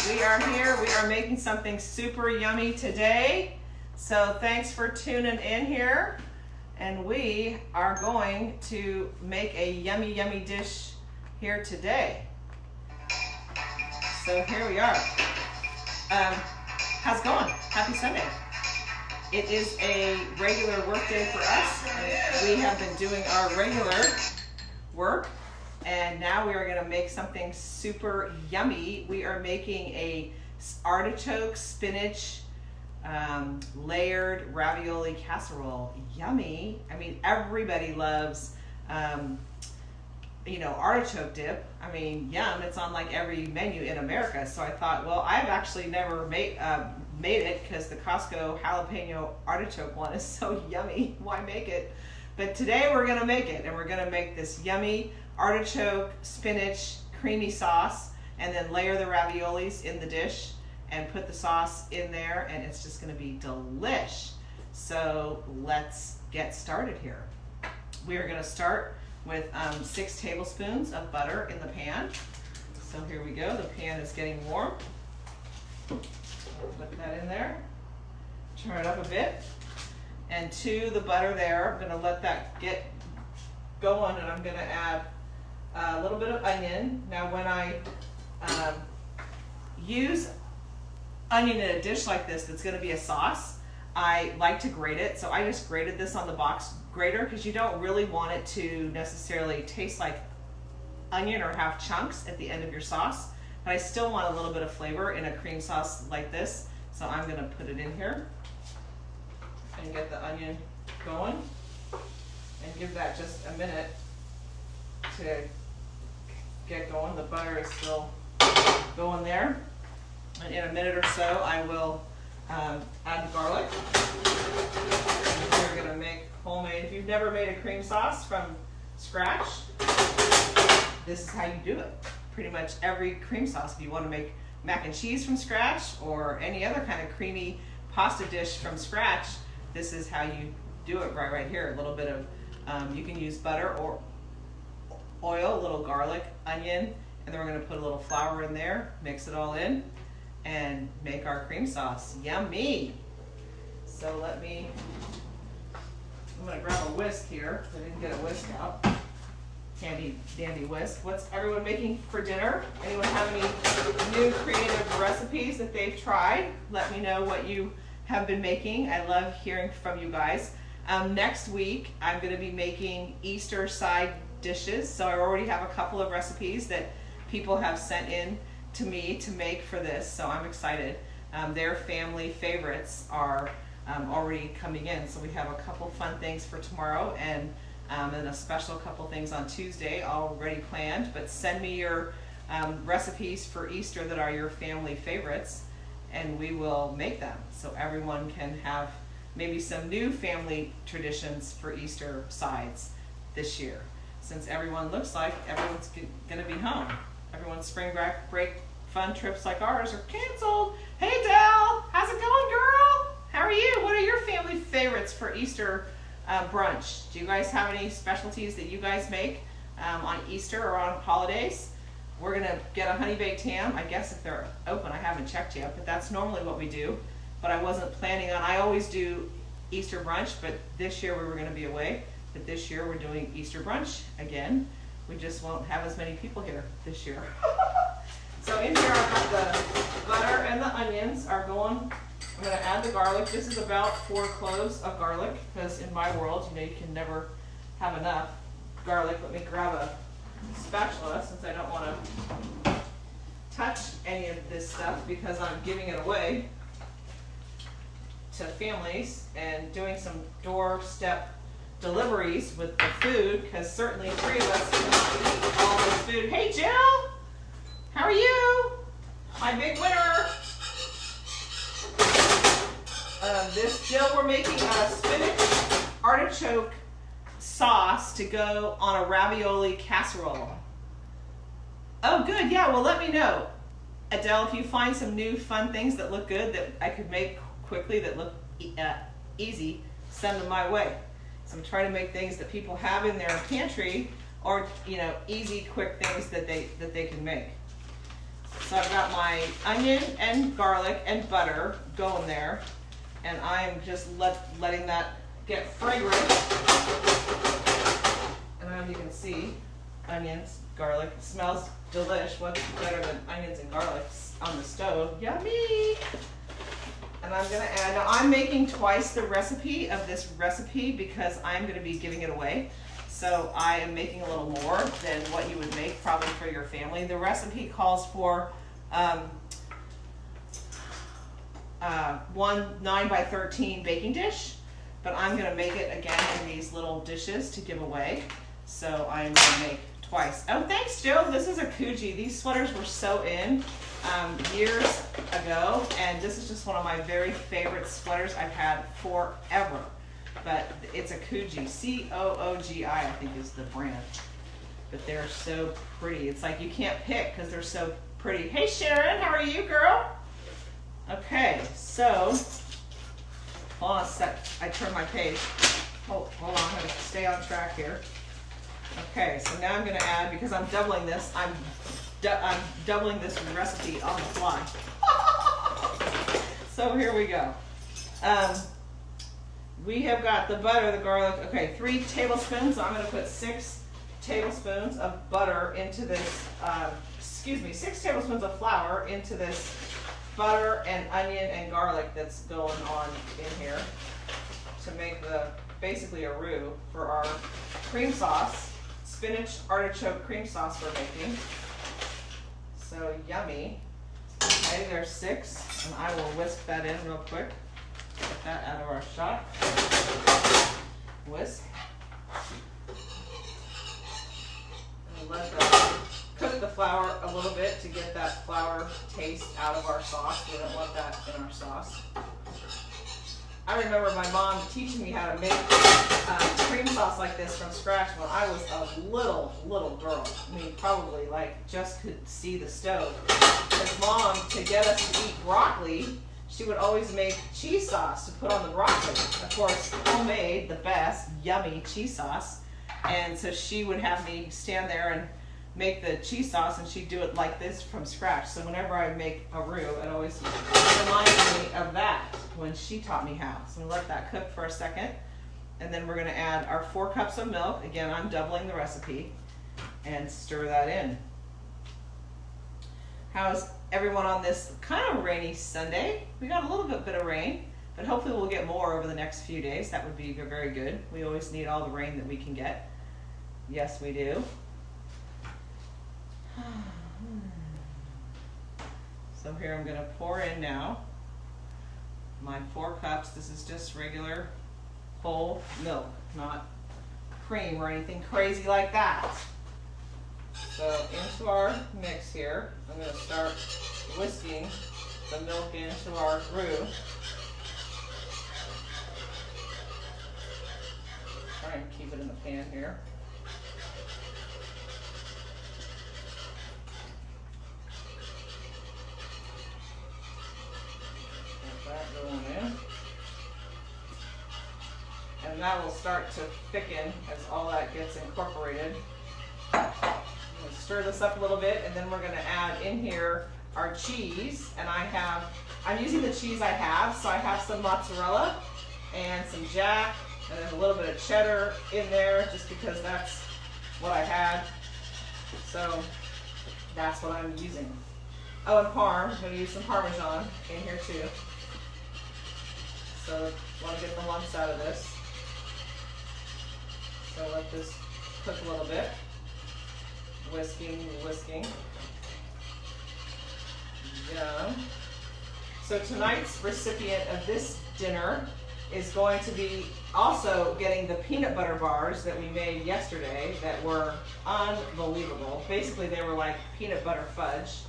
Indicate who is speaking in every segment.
Speaker 1: We are here. We are making something super yummy today. So thanks for tuning in here. And we are going to make a yummy, yummy dish here today. So here we are. How's it going? Happy Sunday. It is a regular work day for us. We have been doing our regular work. And now we are going to make something super yummy. We are making a artichoke spinach layered ravioli casserole. Yummy. I mean, everybody loves, artichoke dip. I mean, yum. It's on like every menu in America. So I thought, well, I've actually never made it because the Costco jalapeno artichoke one is so yummy. Why make it? But today we're going to make it, and we're going to make this yummy artichoke spinach creamy sauce, and then layer the raviolis in the dish and put the sauce in there, and it's just going to be delish. So let's get started here. We are going to start with 6 tablespoons of butter in the pan. So here we go. The pan is getting warm. Put that in there. Turn it up a bit. And to the butter there, I'm going to let that get going, and I'm going to add a little bit of onion. Now when I use onion in a dish like this that's going to be a sauce, I like to grate it. So I just grated this on the box grater because you don't really want it to necessarily taste like onion or have chunks at the end of your sauce. But I still want a little bit of flavor in a cream sauce like this. So I'm going to put it in here and get the onion going and give that just a minute to get going. The butter is still going there. And in a minute or so, I will add the garlic. We're going to make homemade. If you've never made a cream sauce from scratch, this is how you do it. Pretty much every cream sauce. If you want to make mac and cheese from scratch or any other kind of creamy pasta dish from scratch, this is how you do it right here. A little bit of, you can use butter or oil, a little garlic, onion, and then we're going to put a little flour in there, mix it all in, and make our cream sauce. Yummy! So I'm going to grab a whisk here. I didn't get a whisk out. Handy dandy whisk. What's everyone making for dinner? Anyone have any new creative recipes that they've tried? Let me know what you have been making. I love hearing from you guys. Next week, I'm going to be making Easter side dishes. So I already have a couple of recipes that people have sent in to me to make for this. So I'm excited. Their family favorites are already coming in. So we have a couple fun things for tomorrow and a special couple things on Tuesday already planned. But send me your recipes for Easter that are your family favorites, and we will make them so everyone can have maybe some new family traditions for Easter sides this year. Since everyone looks like everyone's going to be home. Everyone's spring break fun trips like ours are canceled. Hey Del, how's it going, girl? How are you? What are your family favorites for Easter brunch? Do you guys have any specialties that you guys make on Easter or on holidays? We're going to get a honey baked ham. I guess if they're open, I haven't checked yet, but that's normally what we do. But I wasn't planning on, I always do Easter brunch, but this year we were going to be away. But this year we're doing Easter brunch again. We just won't have as many people here this year. So in here I've got the butter and the onions are going. I'm going to add the garlic. This is about 4 cloves of garlic because in my world, you can never have enough garlic. Let me grab a spatula since I don't want to touch any of this stuff because I'm giving it away to families and doing some doorstep deliveries with the food because certainly 3 of us cannot eat all this food. Hey Jill, how are you? My big winner. Jill, we're making a spinach artichoke sauce to go on a ravioli casserole. Oh good, yeah, well let me know. Adele, if you find some new fun things that look good that I could make quickly that look easy, send them my way. So I'm trying to make things that people have in their pantry or easy, quick things that they can make. So I've got my onion and garlic and butter going there, and I'm just letting that get fragrant. And as you can see, onions, garlic, it smells delish. What's better than onions and garlic on the stove? Yummy! And I'm gonna add, now I'm making twice the recipe of this recipe because I'm gonna be giving it away. So I am making a little more than what you would make probably for your family. The recipe calls for one 9x13 baking dish, but I'm gonna make it again in these little dishes to give away. So I'm gonna make twice. Oh, thanks, Joe. This is a Kuji. These sweaters were so in years ago, and this is just one of my very favorite sweaters I've had forever. But it's a Kuji, C-O-O-G-I, I think is the brand. But they're so pretty. It's like you can't pick because they're so pretty. Hey Sharon, how are you, girl? Okay, so, hold on a sec. I turned my page. Hold on, I'm gonna stay on track here. Okay, so now I'm gonna add, because I'm doubling this, I'm doubling this recipe on the fly. So here we go. We have got the butter, the garlic, okay, 3 tablespoons. So I'm gonna put 6 tablespoons of butter into this, 6 tablespoons of flour into this butter and onion and garlic that's going on in here to make basically a roux for our cream sauce, spinach artichoke cream sauce we're making. So yummy. Okay, there's 6, and I will whisk that in real quick. Get that out of our shot. Whisk. And cook the flour a little bit to get that flour taste out of our sauce. We don't want that in our sauce. I remember my mom teaching me how to make cream sauce like this from scratch when I was a little girl. I mean, probably like just could see the stove. Because Mom, to get us to eat broccoli, she would always make cheese sauce to put on the broccoli. Of course, homemade, the best, yummy cheese sauce. And so she would have me stand there and make the cheese sauce, and she'd do it like this from scratch. So whenever I make a roux, it always reminds me of that when she taught me how. So I'm gonna let that cook for a second. And then we're gonna add our 4 cups of milk. Again, I'm doubling the recipe, and stir that in. How's everyone on this kind of rainy Sunday? We got a little bit of rain, but hopefully we'll get more over the next few days. That would be very good. We always need all the rain that we can get. Yes, we do. So here I'm going to pour in now my 4 cups. This is just regular whole milk, not cream or anything crazy like that. So into our mix here, I'm going to start whisking the milk into our roux. Try and keep it in the pan here. Get that going in. And that will start to thicken as all that gets incorporated. Stir this up a little bit, and then we're going to add in here our cheese. And I'm using the cheese I have, so I have some mozzarella and some jack, and then a little bit of cheddar in there, just because that's what I had. So that's what I'm using. Oh, and Parm. I'm going to use some Parmesan in here too. So want to get the lumps out of this. So let this cook a little bit. Whisking. Yum. So tonight's recipient of this dinner is going to be also getting the peanut butter bars that we made yesterday that were unbelievable. Basically, they were like peanut butter fudge,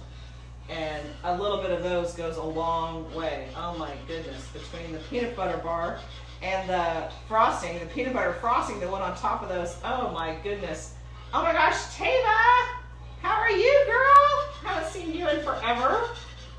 Speaker 1: and a little bit of those goes a long way. Oh my goodness, between the peanut butter bar and the frosting, the peanut butter frosting that went on top of those, oh my goodness. Oh my gosh, Tava! How are you, girl? Haven't seen you in forever.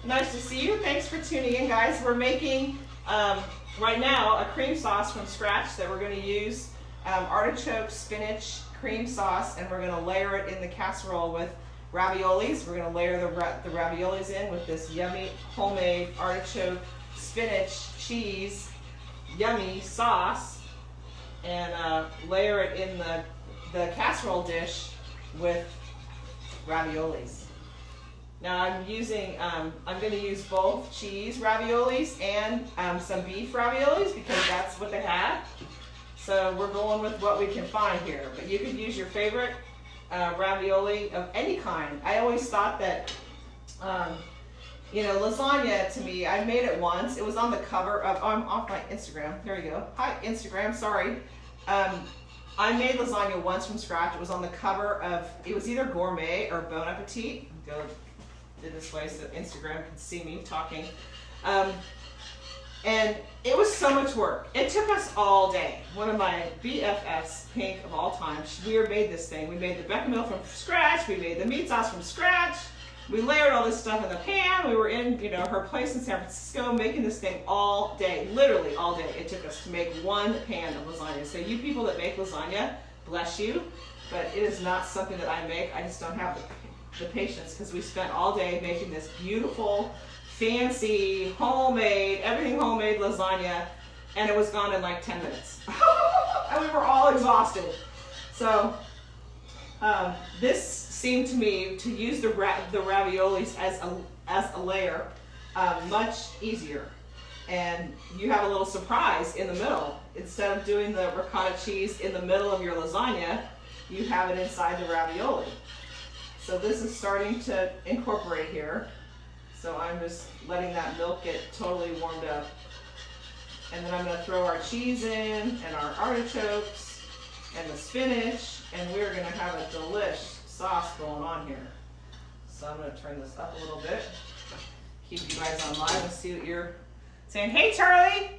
Speaker 1: Nice to see you. Thanks for tuning in, guys. We're making, right now, a cream sauce from scratch that we're going to use artichoke spinach cream sauce, and we're going to layer it in the casserole with raviolis. We're gonna layer the raviolis in with this yummy homemade artichoke, spinach, cheese, yummy sauce, and layer it in the casserole dish with raviolis. Now I'm using, I'm going to use both cheese raviolis and some beef raviolis because that's what they had. So we're going with what we can find here. But you could use your favorite ravioli of any kind. I always thought that, you know, lasagna to me, I made it once. It was on the cover of, oh, I'm off my Instagram. There you go. Hi, Instagram, sorry. I made lasagna once from scratch. It was on the cover of, it was either Gourmet or Bon Appetit. Go this way so Instagram can see me talking. And it was so much work. It took us all day. One of my BFFs, Pink of all time, we made this thing. We made the bechamel from scratch. We made the meat sauce from scratch. We layered all this stuff in the pan. We were in, you know, her place in San Francisco making this thing all day, literally all day. It took us to make one pan of lasagna. So you people that make lasagna, bless you, but it is not something that I make. I just don't have the patience because we spent all day making this beautiful, fancy, homemade, everything homemade lasagna, and it was gone in like 10 minutes. And we were all exhausted. So this seemed to me to use the raviolis as a layer much easier. And you have a little surprise in the middle. Instead of doing the ricotta cheese in the middle of your lasagna, you have it inside the ravioli. So this is starting to incorporate here. So I'm just letting that milk get totally warmed up. And then I'm going to throw our cheese in and our artichokes and the spinach, and we're going to have a delish sauce going on here. So I'm going to turn this up a little bit, keep you guys on live and see what you're saying. Hey, Charlie!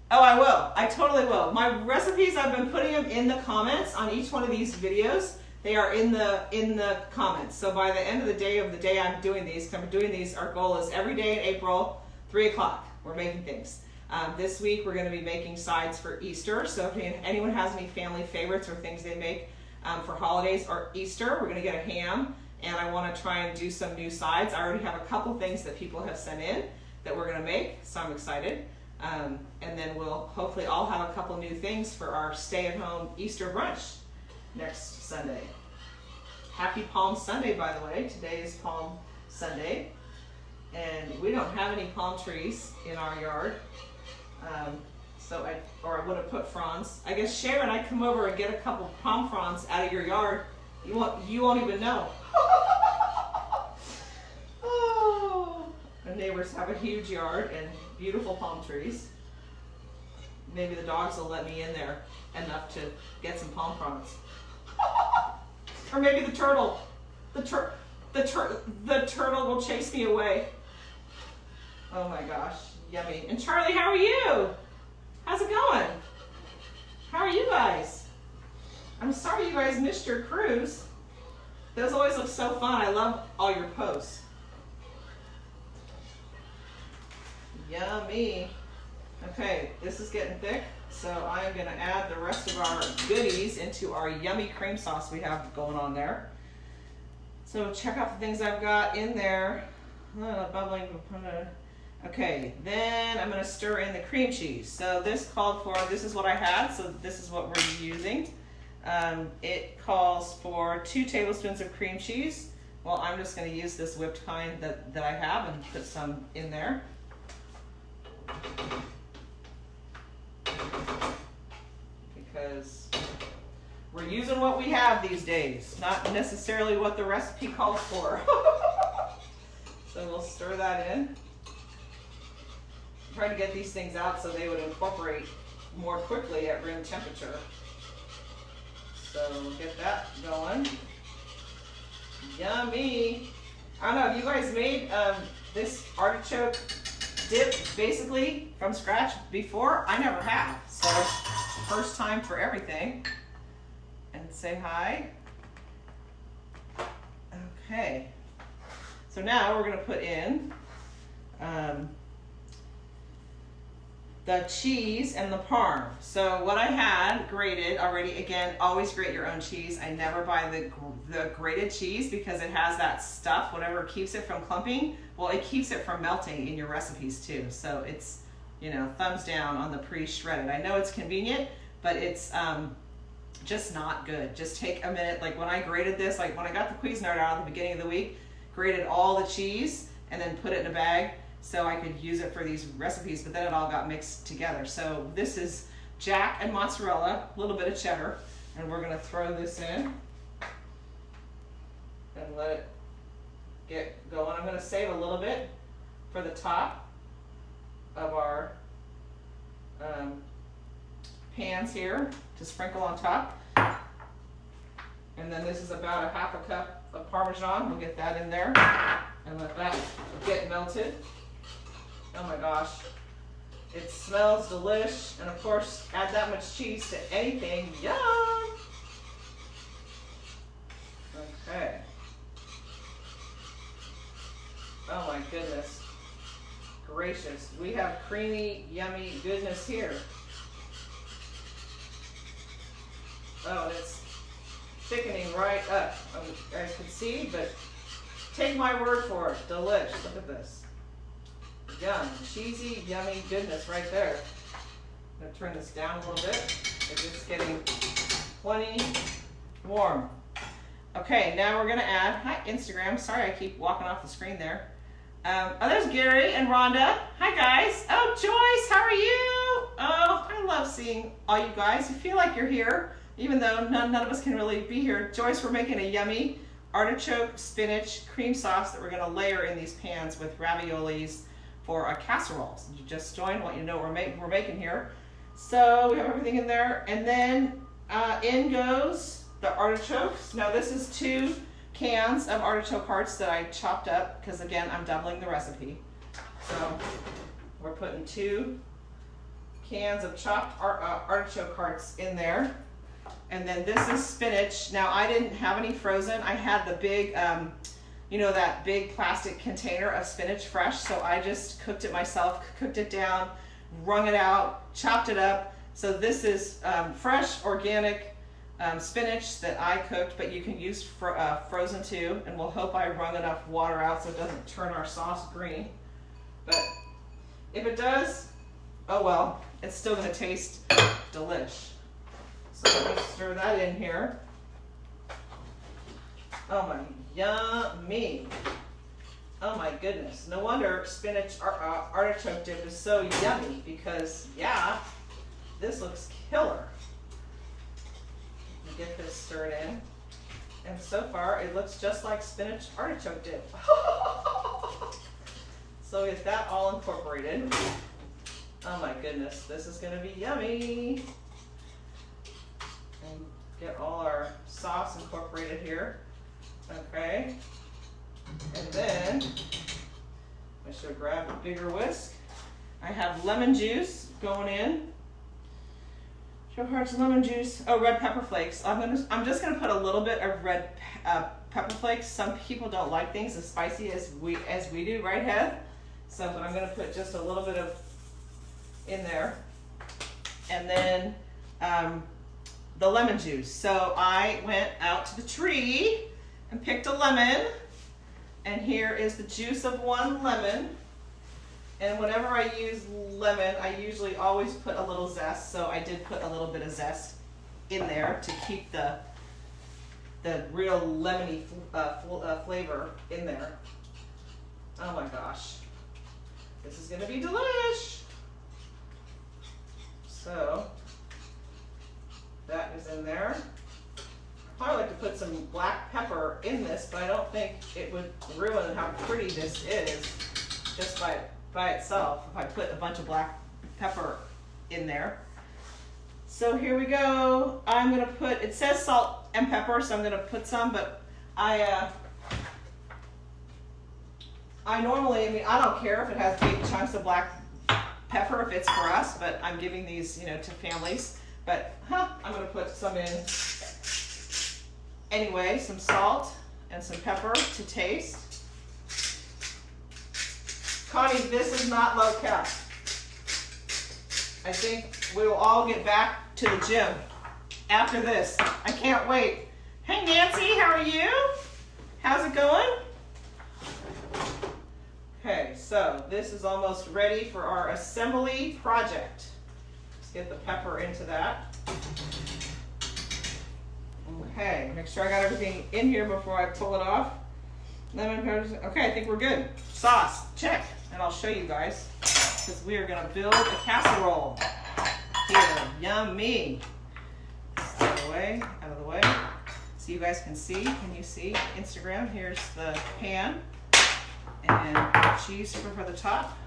Speaker 1: Oh, I will. I totally will. My recipes, I've been putting them in the comments on each one of these videos. They are in the comments. So by the end of the day I'm doing these, our goal is every day in April, 3 o'clock, we're making things. This week we're going to be making sides for Easter. So if anyone has any family favorites or things they make for holidays or Easter, we're going to get a ham. And I want to try and do some new sides. I already have a couple things that people have sent in that we're going to make, so I'm excited. And then we'll hopefully all have a couple new things for our stay-at-home Easter brunch next Sunday. Happy Palm Sunday, by the way. Today is Palm Sunday. And we don't have any palm trees in our yard. So I would have put fronds. I guess Sharon, I'd come over and get a couple palm fronds out of your yard. You won't even know. Oh, the neighbors have a huge yard and beautiful palm trees. Maybe the dogs will let me in there enough to get some palm fronds. Or maybe the turtle. The turtle will chase me away. Oh my gosh, yummy. And Charlie, how are you? How's it going? How are you guys? I'm sorry you guys missed your cruise. Those always look so fun. I love all your posts. Yummy. Okay, this is getting thick, so I am going to add the rest of our goodies into our yummy cream sauce we have going on there. So check out the things I've got in there. Bubbling. Okay, then I'm going to stir in the cream cheese. So this is what I had, so this is what we're using. It calls for 2 tablespoons of cream cheese. Well, I'm just going to use this whipped kind that I have and put some in there. Because we're using what we have these days, not necessarily what the recipe calls for. So we'll stir that in. Try to get these things out so they would incorporate more quickly at room temperature. So we'll get that going. Yummy. I don't know, have you guys made this artichoke dip basically from scratch before? I never have. So first time for everything. And say hi. Okay. So now we're going to put in the cheese and the parm. So what I had grated already, again, always grate your own cheese. I never buy the grated cheese because it has that stuff, whatever keeps it from clumping. Well, it keeps it from melting in your recipes too. So it's, you know, thumbs down on the pre-shredded. I know it's convenient, but it's just not good. Just take a minute. Like when I grated this, like when I got the Cuisinart out at the beginning of the week, grated all the cheese and then put it in a bag so I could use it for these recipes, but then it all got mixed together. So this is Jack and mozzarella, a little bit of cheddar, and we're gonna throw this in and let it get going. I'm gonna save a little bit for the top of our pans here to sprinkle on top. And then this is about a half a cup of Parmesan. We'll get that in there and let that get melted. Oh my gosh, it smells delish. And of course, add that much cheese to anything, yum! Okay. Oh my goodness gracious, we have creamy, yummy goodness here. Oh, it's thickening right up. You guys can see, but take my word for it, delish. Look at this. Yum, cheesy, yummy goodness right there. I'm gonna turn this down a little bit. It's getting plenty warm. Okay, now we're gonna add, hi Instagram, sorry I keep walking off the screen there. Oh, there's Gary and Rhonda. Hi guys. Oh, Joyce, how are you? Oh, I love seeing all you guys. You feel like you're here, even though none of us can really be here. Joyce, we're making a yummy artichoke spinach cream sauce that we're gonna layer in these pans with raviolis for a casserole. So you just joined, want you to know what we're making here. So we have everything in there, and then in goes the artichokes. Now this is 2 cans of artichoke hearts that I chopped up because again I'm doubling the recipe. So we're putting 2 cans of chopped artichoke hearts in there. And then this is spinach. Now I didn't have any frozen. I had the big, you know, that big plastic container of spinach fresh. So I just cooked it myself, cooked it down, wrung it out, chopped it up. So this is fresh, organic spinach that I cooked, but you can use frozen too. And we'll hope I wrung enough water out so it doesn't turn our sauce green. But if it does, oh well, it's still gonna taste delish. So let me stir that in here. Oh my, yummy. Oh my goodness. No wonder spinach artichoke dip is so yummy because, yeah, this looks killer. Let me get this stirred in. And so far, it looks just like spinach artichoke dip. So get that all incorporated. Oh my goodness, this is gonna be yummy. And get all our sauce incorporated here. Okay. And then I should grab a bigger whisk. I have lemon juice going in. Artichoke hearts, lemon juice. Oh, red pepper flakes. I'm just gonna put a little bit of red pepper flakes. Some people don't like things as spicy as we do, right, Heath? So, but I'm gonna put just a little bit of in there, and then the lemon juice. So I went out to the tree and picked a lemon, and here is the juice of 1 lemon. And whenever I use lemon, I usually always put a little zest, so I did put a little bit of zest in there to keep the real lemony flavor in there. Oh my gosh, this is gonna be delish. So that is in there. I'd probably like to put some black pepper in this, but I don't think it would ruin how pretty this is just by itself if I put a bunch of black pepper in there. So here we go. I'm gonna put, it says salt and pepper, so I'm gonna put some, but I normally, I don't care if it has big chunks of black pepper if it's for us, but I'm giving these, you know, to families. But I'm gonna put some in anyway, some salt and some pepper to taste. Connie, this is not low cap. I think we will all get back to the gym after this. I can't wait. Hey Nancy, how are you? How's it going? Okay, so this is almost ready for our assembly project. Let's get the pepper into that. Okay, make sure I got everything in here before I pull it off. Lemon pepper. Okay, I think we're good. Sauce, check. And I'll show you guys, because we are gonna build a casserole here. Yummy. Out of the way, out of the way. So you guys can see. Can you see Instagram? Here's the pan. And cheese for the top.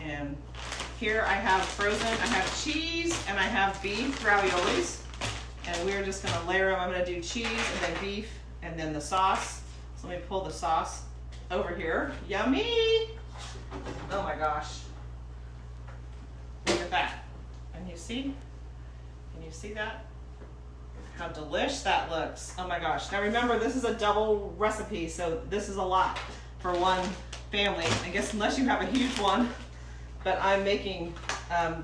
Speaker 1: And here I have frozen, I have cheese and I have beef raviolis. And we're just gonna layer them. I'm gonna do cheese and then beef and then the sauce. So let me pull the sauce over here. Yummy! Oh my gosh. Look at that. Can you see? Can you see that? How delish that looks. Oh my gosh. Now remember, this is a double recipe, so this is a lot for one family. I guess unless you have a huge one, but I'm making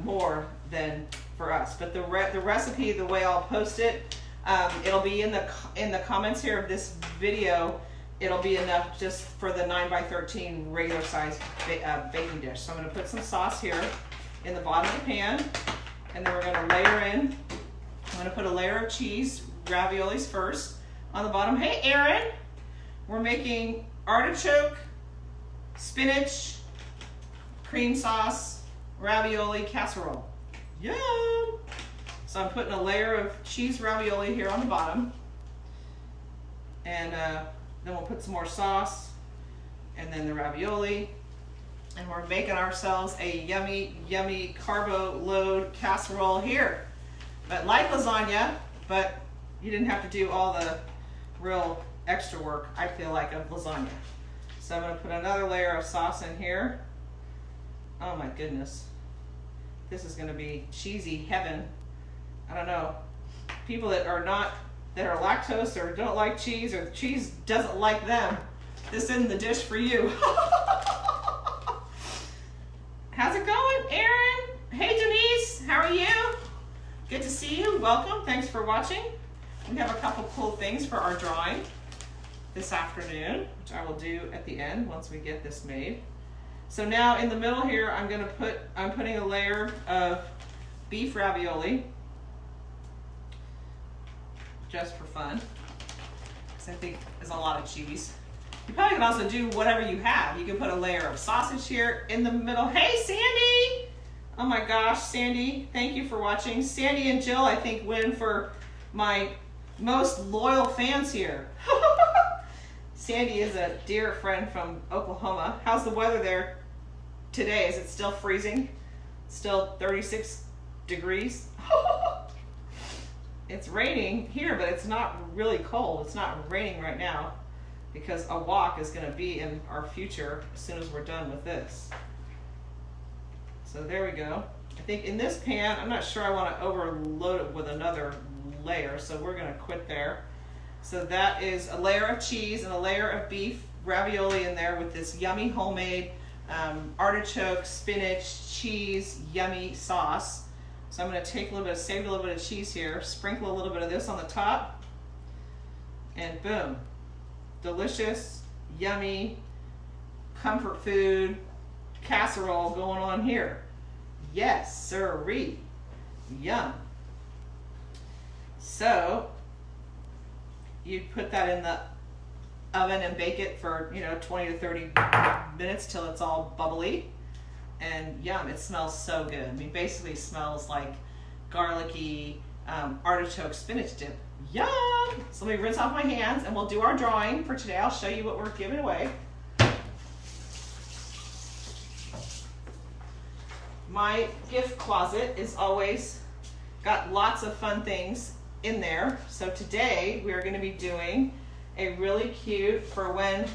Speaker 1: more than for us. But the recipe, the way I'll post it, it'll be in the comments here of this video. It'll be enough just for the 9x13 regular size baking dish. So I'm going to put some sauce here in the bottom of the pan, and then we're going to layer in. I'm going to put a layer of cheese raviolis first on the bottom. Hey Erin, we're making artichoke, spinach, cream sauce, ravioli casserole. Yum! So I'm putting a layer of cheese ravioli here on the bottom. And then we'll put some more sauce and then the ravioli. And we're making ourselves a yummy, yummy carbo load casserole here. But like lasagna, but you didn't have to do all the real extra work, I feel like, of lasagna. So I'm going to put another layer of sauce in here. Oh my goodness. This is going to be cheesy heaven. I don't know. People that are lactose or don't like cheese, or the cheese doesn't like them, this isn't the dish for you. How's it going, Erin? Hey Denise, how are you? Good to see you. Welcome. Thanks for watching. We have a couple cool things for our drawing this afternoon, which I will do at the end once we get this made. So now in the middle here, I'm putting a layer of beef ravioli, just for fun, because I think there's a lot of cheese. You probably can also do whatever you have. You can put a layer of sausage here in the middle. Hey Sandy! Oh my gosh, Sandy, thank you for watching. Sandy and Jill, I think, win for my most loyal fans here. Sandy is a dear friend from Oklahoma. How's the weather there today? Is it still freezing? Still 36 degrees? It's raining here, but it's not really cold. It's not raining right now because a wok is going to be in our future as soon as we're done with this. So there we go. I think in this pan, I'm not sure I want to overload it with another layer, so we're going to quit there. So that is a layer of cheese and a layer of beef ravioli in there with this yummy homemade artichoke, spinach, cheese, yummy sauce. So I'm going to take save a little bit of cheese here, sprinkle a little bit of this on the top, and boom. Delicious, yummy, comfort food casserole going on here. Yes, sirree. Yum. So you put that in the oven and bake it for 20 to 30 minutes till it's all bubbly, and yum, it smells so good. I mean, basically smells like garlicky artichoke spinach dip. Yum! So let me rinse off my hands and we'll do our drawing for today. I'll show you what we're giving away. My gift closet is always got lots of fun things in there. So today we are going to be doing a really cute, for when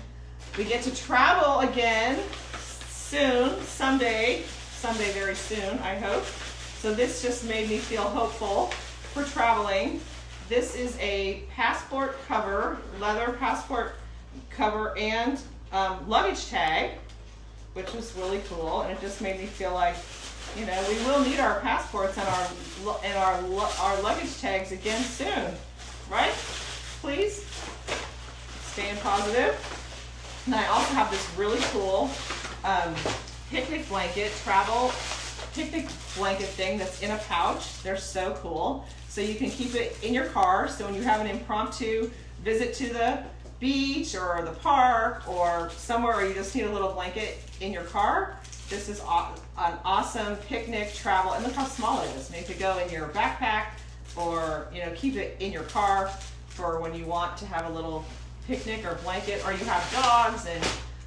Speaker 1: we get to travel again soon, someday very soon, I hope. So this just made me feel hopeful for traveling. This is a passport cover, leather passport cover, and luggage tag, which was really cool, and it just made me feel like You know, we will need our passports and our luggage tags again soon, right? Please, staying positive. And I also have this really cool picnic blanket, travel picnic blanket thing that's in a pouch. They're so cool. So you can keep it in your car. So when you have an impromptu visit to the beach or the park or somewhere where you just need a little blanket in your car, this is an awesome picnic travel. And look how small it is. Make it go in your backpack, or you know, keep it in your car for when you want to have a little picnic or blanket, or you have dogs and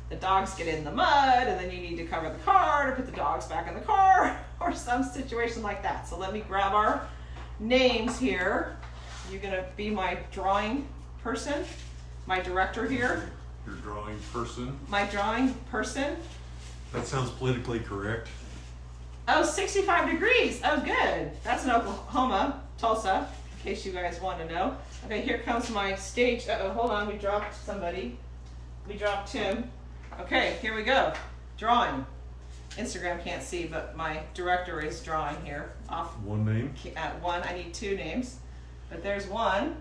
Speaker 1: the dogs get in the mud and then you need to cover the car to put the dogs back in the car, or some situation like that. So let me grab our names here. You're gonna be my drawing person, my director here.
Speaker 2: Your drawing person.
Speaker 1: My drawing person.
Speaker 2: That sounds politically correct.
Speaker 1: Oh, 65 degrees. Oh, good. That's in Oklahoma, Tulsa, in case you guys want to know. Okay, here comes my stage. Uh-oh, hold on. We dropped somebody. We dropped Tim. Okay, here we go. Drawing. Instagram can't see, but my director is drawing here. Off
Speaker 2: One name.
Speaker 1: one. I need two names, but there's one.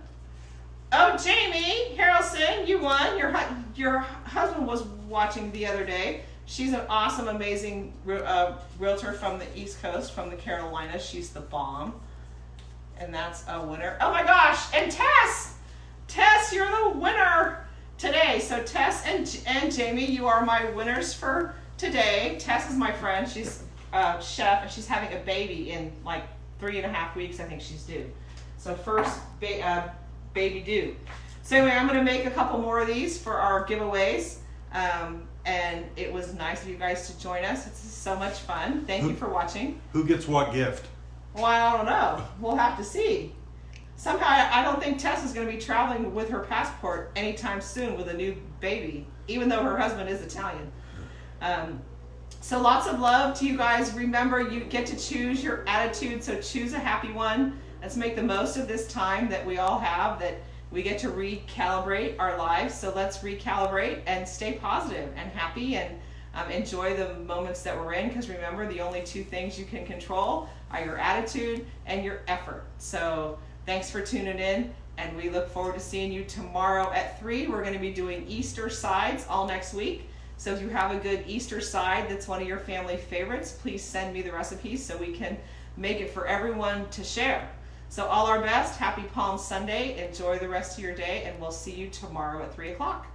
Speaker 1: Oh, Jamie Harrelson, you won. Your husband was watching the other day. She's an awesome, amazing realtor from the East Coast, from the Carolinas. She's the bomb. And that's a winner. Oh my gosh, and Tess! Tess, you're the winner today. So Tess and Jamie, you are my winners for today. Tess is my friend. She's a chef, and she's having a baby in like 3.5 weeks, I think she's due. So first baby due. So anyway, I'm gonna make a couple more of these for our giveaways. And it was nice of you guys to join us. It's so much fun. Thank you for watching.
Speaker 2: Who gets what gift?
Speaker 1: Well, I don't know. We'll have to see. Somehow, I don't think Tess is going to be traveling with her passport anytime soon with a new baby, even though her husband is Italian. So lots of love to you guys. Remember, you get to choose your attitude, so choose a happy one. Let's make the most of this time that we all have, that we get to recalibrate our lives. So let's recalibrate and stay positive and happy, and enjoy the moments that we're in, because remember, the only two things you can control are your attitude and your effort. So thanks for tuning in, and we look forward to seeing you tomorrow at 3. We're going to be doing Easter sides all next week. So if you have a good Easter side that's one of your family favorites, please send me the recipe so we can make it for everyone to share. So all our best. Happy Palm Sunday. Enjoy the rest of your day, and we'll see you tomorrow at 3 o'clock.